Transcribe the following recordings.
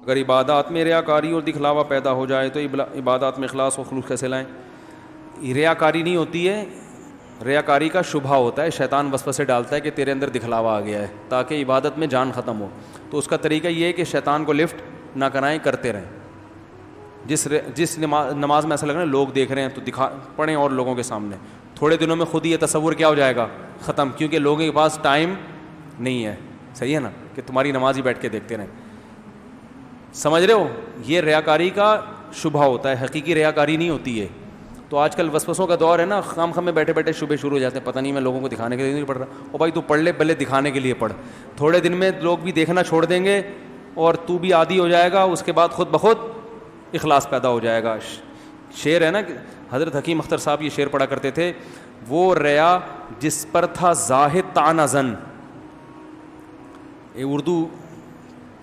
اگر عبادات میں ریاکاری اور دکھلاوا پیدا ہو جائے تو عبادات میں اخلاص و خلوص کیسے لائیں؟ ریاکاری نہیں ہوتی ہے، ریاکاری کا شبہ ہوتا ہے، شیطان وسوسے ڈالتا ہے کہ تیرے اندر دکھلاوا آ گیا ہے تاکہ عبادت میں جان ختم ہو. تو اس کا طریقہ یہ ہے کہ شیطان کو لفٹ نہ کرائیں، کرتے رہیں. جس نماز میں ایسا لگ رہا ہے لوگ دیکھ رہے ہیں تو پڑھیں اور لوگوں کے سامنے. تھوڑے دنوں میں خود ہی یہ تصور کیا ہو جائے گا، ختم، کیونکہ لوگوں کے پاس ٹائم نہیں ہے. صحیح ہے نا، کہ تمہاری نماز ہی بیٹھ کے دیکھتے رہیں. سمجھ رہے ہو؟ یہ ریاکاری کا شبہ ہوتا ہے، حقیقی ریاکاری نہیں ہوتی ہے. تو آج کل وسوسوں کا دور ہے نا، خام میں بیٹھے بیٹھے شبے شروع ہو جاتے ہیں، پتہ نہیں میں لوگوں کو دکھانے کے لیے نہیں پڑھ رہا. او بھائی تو پڑھ لے، بھلے دکھانے کے لیے پڑھ. تھوڑے دن میں لوگ بھی دیکھنا چھوڑ دیں گے اور تو بھی عادی ہو جائے گا، اس کے بعد خود بخود اخلاص پیدا ہو جائے گا. شعر ہے نا، حضرت حکیم اختر صاحب یہ شعر پڑھا کرتے تھے، وہ ریا جس پر تھا زاہد طعنہ زن. یہ اردو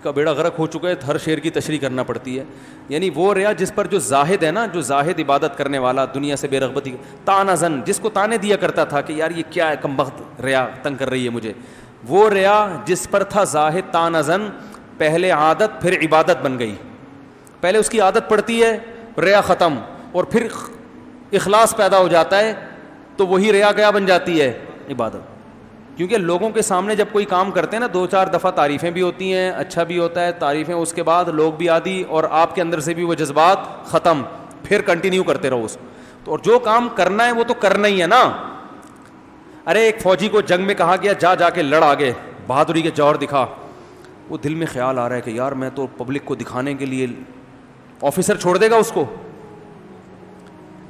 کا بیڑا غرق ہو چکا ہے، ہر شعر کی تشریح کرنا پڑتی ہے. یعنی وہ ریا جس پر جو زاہد ہے نا، جو زاہد عبادت کرنے والا، دنیا سے بے رغبتی، طعنہ زن، جس کو تانے دیا کرتا تھا کہ یار یہ کیا ہے، کمبخت ریا تنگ کر رہی ہے مجھے. وہ ریا جس پر تھا زاہد طعنہ زن، پہلے عادت پھر عبادت بن گئی. پہلے اس کی عادت پڑتی ہے، ریا ختم، اور پھر اخلاص پیدا ہو جاتا ہے تو وہی ریا کیا بن جاتی ہے؟ عبادت. کیونکہ لوگوں کے سامنے جب کوئی کام کرتے ہیں نا، 2-4 دفعہ تعریفیں بھی ہوتی ہیں، اچھا بھی ہوتا ہے، تعریفیں، اس کے بعد لوگ بھی عادی، اور آپ کے اندر سے بھی وہ جذبات ختم، پھر کنٹینیو کرتے رہو اس. تو اور جو کام کرنا ہے وہ تو کرنا ہی ہے نا. ارے ایک فوجی کو جنگ میں کہا گیا جا کے لڑ آگے، بہادری کے جوہر دکھا. وہ دل میں خیال آ رہا ہے کہ یار میں تو پبلک کو دکھانے کے لیے، آفیسر چھوڑ دے گا اس کو؟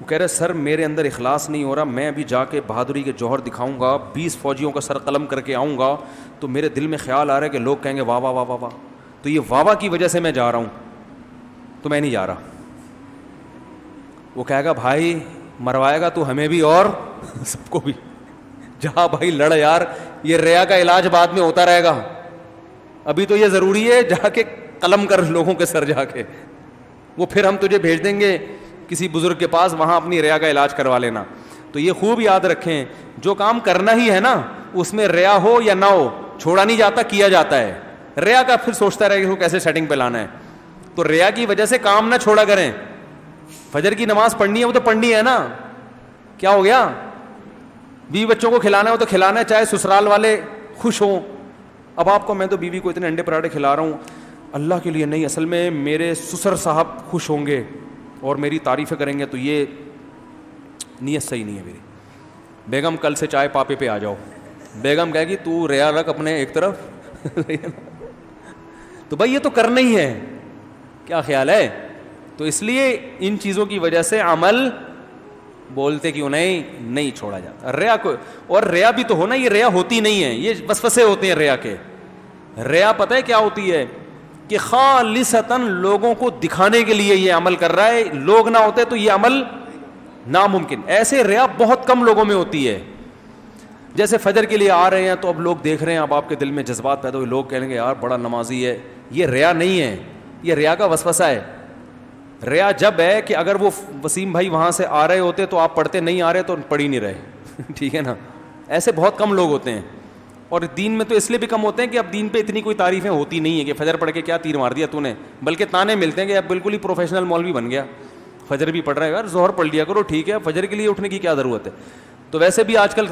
وہ کہہ رہے سر میرے اندر اخلاص نہیں ہو رہا، میں ابھی جا کے بہادری کے جوہر دکھاؤں گا، 20 فوجیوں کا سر قلم کر کے آؤں گا، تو میرے دل میں خیال آ رہا ہے کہ لوگ کہیں گے واہ واہ واہ واہ واہ، تو یہ واہ واہ کی وجہ سے میں جا رہا ہوں، تو میں نہیں جا رہا. وہ کہے گا بھائی مروائے گا تو ہمیں بھی اور سب کو بھی، جہاں بھائی لڑ یار، یہ ریا کا علاج بعد میں ہوتا رہے گا، ابھی تو یہ ضروری ہے جا کے قلم کر لوگوں کے سر جا کے، وہ پھر ہم تجھے بھیج دیں گے کسی بزرگ کے پاس، وہاں اپنی ریا کا علاج کروا لینا. تو یہ خوب یاد رکھیں، جو کام کرنا ہی ہے نا اس میں ریا ہو یا نہ ہو، چھوڑا نہیں جاتا، کیا جاتا ہے. ریا کا پھر سوچتا رہے کہ وہ کیسے سیٹنگ پہ لانا ہے. تو ریا کی وجہ سے کام نہ چھوڑا کریں. فجر کی نماز پڑھنی ہے وہ تو پڑھنی ہے نا، کیا ہو گیا؟ بیوی بچوں کو کھلانا ہے وہ تو کھلانا ہے، چاہے سسرال والے خوش ہوں. اب آپ کو، میں تو بیوی کو اتنے انڈے پراٹھے کھلا رہا ہوں اللہ کے لیے نہیں، اصل میں میرے سسر صاحب خوش ہوں گے اور میری تعریفیں کریں گے، تو یہ نیت صحیح نہیں ہے میری. بیگم کل سے چائے پاپے پہ آ جاؤ. بیگم کہے گی تو ریا رکھ اپنے ایک طرف تو بھائی یہ تو کرنا ہی ہے، کیا خیال ہے؟ تو اس لیے ان چیزوں کی وجہ سے عمل بولتے کیوں نہیں چھوڑا جاتا. ریا کو، اور ریا بھی تو ہونا، یہ ریا ہوتی نہیں ہے، یہ وسوسے ہوتے ہیں ریا کے. ریا پتہ ہے کیا ہوتی ہے؟ کہ خالصتاً لوگوں کو دکھانے کے لیے یہ عمل کر رہا ہے، لوگ نہ ہوتے تو یہ عمل ناممکن. ایسے ریا بہت کم لوگوں میں ہوتی ہے. جیسے فجر کے لیے آ رہے ہیں تو اب لوگ دیکھ رہے ہیں، اب آپ کے دل میں جذبات پیدا ہوئے، لوگ کہیں گے یار بڑا نمازی ہے. یہ ریا نہیں ہے، یہ ریا کا وسوسہ ہے. ریا جب ہے کہ اگر وہ وسیم بھائی وہاں سے آ رہے ہوتے تو آپ پڑھتے، نہیں آ رہے تو پڑھ ہی نہیں رہے ٹھیک ہے نا. ایسے بہت کم لوگ ہوتے ہیں. اور دین میں تو اس لیے بھی کم ہوتے ہیں کہ اب دین پہ اتنی کوئی تعریفیں ہوتی نہیں ہے کہ فجر پڑھ کے کیا تیر مار دیا تو نے، بلکہ تانے ملتے ہیں کہ اب بالکل ہی پروفیشنل مولوی بن گیا، فجر بھی پڑھ رہا ہے، یار ظہر پڑھ لیا کرو، ٹھیک ہے، فجر کے لیے اٹھنے کی کیا ضرورت ہے. تو ویسے بھی آج کل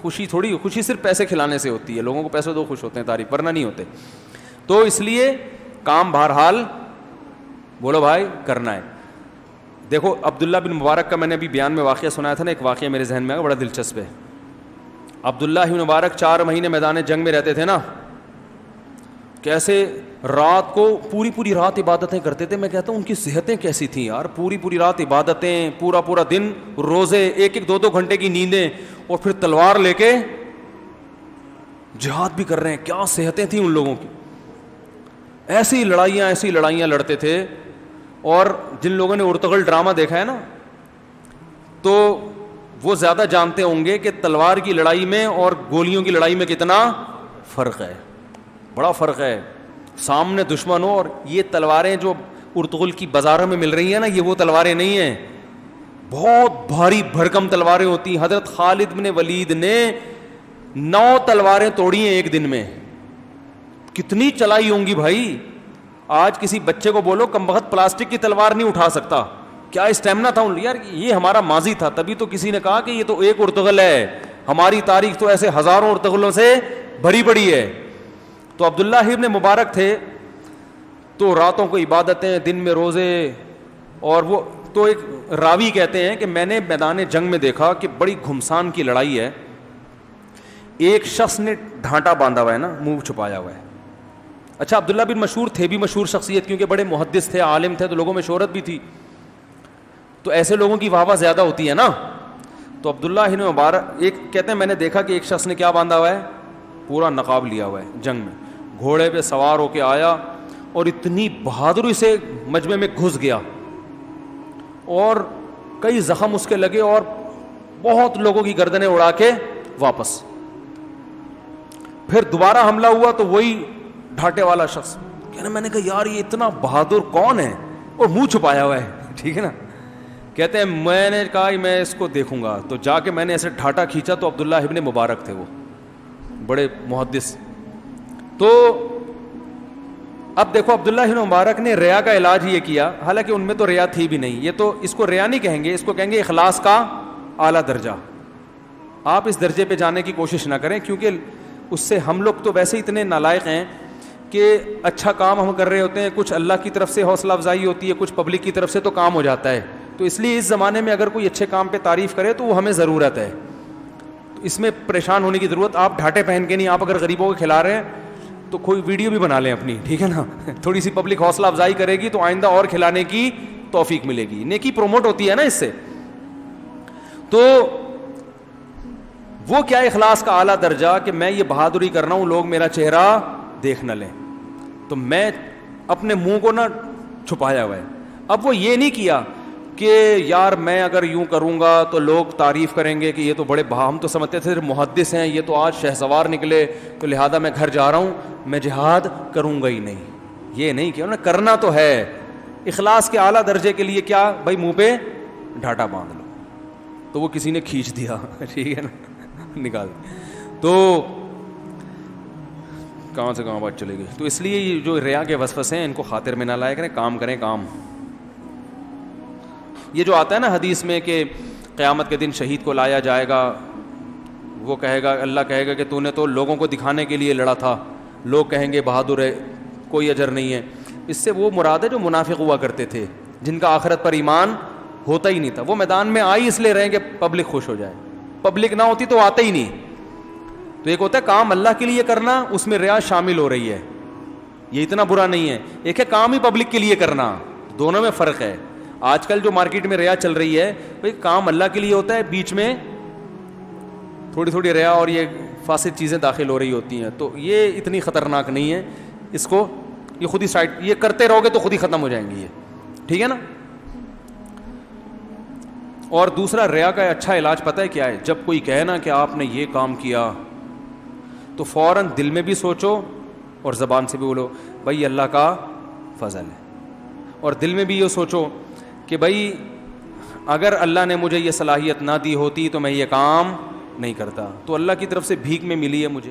خوشی تھوڑی، خوشی صرف پیسے کھلانے سے ہوتی ہے، لوگوں کو پیسے دو خوش ہوتے ہیں، تعریف ورنہ نہیں ہوتے. تو اس لیے کام بہرحال بولو بھائی کرنا ہے. دیکھو عبداللہ بن مبارک کا میں نے ابھی بیان میں واقعہ سنایا تھا نا، ایک واقعہ میرے ذہن میں آیا، بڑا دلچسپ ہے. عبداللہ بن مبارک 4 مہینے میدان جنگ میں رہتے تھے نا، کیسے رات کو پوری رات عبادتیں کرتے تھے. میں کہتا ہوں ان کی صحتیں کیسی تھیں یار، پوری رات عبادتیں، پورا دن روزے، 1-2 گھنٹے کی نیندیں، اور پھر تلوار لے کے جہاد بھی کر رہے ہیں. کیا صحتیں تھیں ان لوگوں کی. ایسی لڑائیاں لڑتے تھے. اور جن لوگوں نے ارطغرل ڈرامہ دیکھا ہے نا، تو وہ زیادہ جانتے ہوں گے کہ تلوار کی لڑائی میں اور گولیوں کی لڑائی میں کتنا فرق ہے. بڑا فرق ہے. سامنے دشمن ہو، اور یہ تلواریں جو ارطغرل کی بازاروں میں مل رہی ہیں نا، یہ وہ تلواریں نہیں ہیں، بہت بھاری بھرکم تلواریں ہوتی. حضرت خالد بن ولید نے 9 تلواریں توڑی ہیں ایک دن میں. کتنی چلائی ہوں گی بھائی. آج کسی بچے کو بولو کم وقت پلاسٹک کی تلوار نہیں اٹھا سکتا, کیا اسٹیمنا تھا یار, یہ ہمارا ماضی تھا. تبھی تو کسی نے کہا کہ یہ تو ایک ارطغرل ہے, ہماری تاریخ تو ایسے ہزاروں ارطغرلوں سے بھری پڑی ہے. تو عبداللہ ابن مبارک تھے تو راتوں کو عبادتیں, دن میں روزے. اور وہ تو ایک راوی کہتے ہیں کہ میں نے میدان جنگ میں دیکھا کہ بڑی گھمسان کی لڑائی ہے, ایک شخص نے ڈھانٹا باندھا ہوا ہے نا, منہ چھپایا ہوا ہے. اچھا عبداللہ بن مشہور تھے بھی مشہور شخصیت, کیونکہ بڑے محدث تھے, عالم تھے, تو لوگوں میں شہرت بھی تھی, تو ایسے لوگوں کی واہ واہ زیادہ ہوتی ہے نا. تو عبداللہ بن مبارک ایک کہتے ہیں میں نے دیکھا کہ ایک شخص نے کیا باندھا ہوا ہے, پورا نقاب لیا ہوا ہے, جنگ میں گھوڑے پہ سوار ہو کے آیا اور اتنی بہادری سے مجمع میں گھس گیا اور کئی زخم اس کے لگے اور بہت لوگوں کی گردنیں اڑا کے واپس. پھر دوبارہ حملہ ہوا تو وہی ڈھاٹے والا شخص, کہنا میں نے کہا یار یہ اتنا بہادر کون ہے اور منہ چھپایا ہوا ہے, ٹھیک ہے نا. کہتے ہیں میں نے کہا میں اس کو دیکھوں گا, تو جا کے میں نے ایسے ڈھاٹا کھینچا تو عبداللہ ابن مبارک تھے, وہ بڑے محدث. تو اب دیکھو عبداللہ ابن مبارک نے ریا کا علاج یہ کیا, حالانکہ ان میں تو ریا تھی بھی نہیں, یہ تو اس کو ریا نہیں کہیں گے, اس کو کہیں گے اخلاص کا اعلیٰ درجہ. آپ اس درجے پہ جانے کی کوشش نہ کریں, کیونکہ اس سے ہم لوگ تو ویسے اتنے نالائق ہیں کہ اچھا کام ہم کر رہے ہوتے ہیں, کچھ اللہ کی طرف سے حوصلہ افزائی ہوتی ہے, کچھ پبلک کی طرف سے, تو کام ہو جاتا ہے. تو اس لیے اس زمانے میں اگر کوئی اچھے کام پہ تعریف کرے تو وہ ہمیں ضرورت ہے, تو اس میں پریشان ہونے کی ضرورت. آپ ڈھاٹے پہن کے نہیں, آپ اگر غریبوں کو کھلا رہے ہیں تو کوئی ویڈیو بھی بنا لیں اپنی, ٹھیک ہے نا, تھوڑی سی پبلک حوصلہ افزائی کرے گی تو آئندہ اور کھلانے کی توفیق ملے گی, نیکی پروموٹ ہوتی ہے نا اس سے. تو وہ کیا اخلاص کا اعلیٰ درجہ کہ میں یہ بہادری کر رہا ہوں, لوگ میرا چہرہ دیکھ نہ لیں, تو میں اپنے منہ کو نہ چھپایا ہوا ہے. اب وہ یہ نہیں کیا کہ یار میں اگر یوں کروں گا تو لوگ تعریف کریں گے کہ یہ تو بڑے ہم تو سمجھتے تھے محدث ہیں, یہ تو آج شہسوار نکلے, تو لہذا میں گھر جا رہا ہوں, میں جہاد کروں گا ہی نہیں. یہ نہیں کیا, انہیں کرنا تو ہے. اخلاص کے اعلیٰ درجے کے لیے کیا بھائی, منہ پہ ڈھاٹا باندھ لو. تو وہ کسی نے کھینچ دیا, ٹھیک ہے نا, نکال. تو کہاں سے کہاں بات چلے گی. تو اس لیے یہ جو ریا کے وسوسے ہیں ان کو خاطر میں نہ لائے کریں, کام کریں کام. یہ جو آتا ہے نا حدیث میں کہ قیامت کے دن شہید کو لایا جائے گا, وہ کہے گا, اللہ کہے گا کہ تو نے تو لوگوں کو دکھانے کے لیے لڑا تھا, لوگ کہیں گے بہادر ہے, کوئی اجر نہیں ہے. اس سے وہ مراد ہے جو منافق ہوا کرتے تھے, جن کا آخرت پر ایمان ہوتا ہی نہیں تھا. وہ میدان میں آئی اس لیے رہیں کہ پبلک خوش ہو جائے, پبلک نہ ہوتی تو آتے ہی نہیں. تو ایک ہوتا ہے کام اللہ کے لیے کرنا, اس میں ریا شامل ہو رہی ہے, یہ اتنا برا نہیں ہے. ایک ہے کام ہی پبلک کے لیے کرنا, دونوں میں فرق ہے. آج کل جو مارکیٹ میں ریا چل رہی ہے, بھئی کام اللہ کے لیے ہوتا ہے, بیچ میں تھوڑی تھوڑی ریا اور یہ فاسد چیزیں داخل ہو رہی ہوتی ہیں, تو یہ اتنی خطرناک نہیں ہے. اس کو یہ خود ہی سائڈ, یہ کرتے رہو گے تو خود ہی ختم ہو جائیں گی یہ, ٹھیک ہے نا. اور دوسرا ریا کا اچھا علاج پتہ ہے کیا ہے, جب کوئی کہے نا کہ آپ نے یہ کام کیا تو فوراً دل میں بھی سوچو اور زبان سے بھی بولو بھائی اللہ کا فضل ہے, اور دل میں بھی یہ سوچو کہ بھائی اگر اللہ نے مجھے یہ صلاحیت نہ دی ہوتی تو میں یہ کام نہیں کرتا, تو اللہ کی طرف سے بھیک میں ملی ہے مجھے.